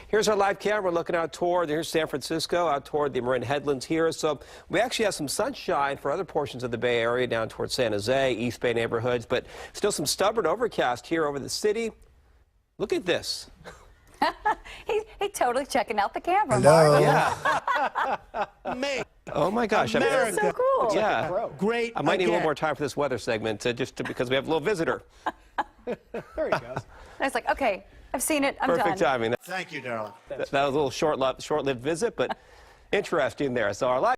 Here's our live camera looking out toward, here's San Francisco, out toward the Marin Headlands here. So we actually have some sunshine for other portions of the Bay Area down toward San Jose, East Bay neighborhoods, but still some stubborn overcast here over the city. Look at this. He's totally checking out the camera, Hello. Yeah. Oh my gosh. That's so cool. Yeah. Great. I might need a little more time for this weather segment because we have a little visitor. There he goes. And it's like, okay, I've seen it. I'm Perfect done. timing. Thank you, darling. That was a little short-lived visit, but interesting there. So our live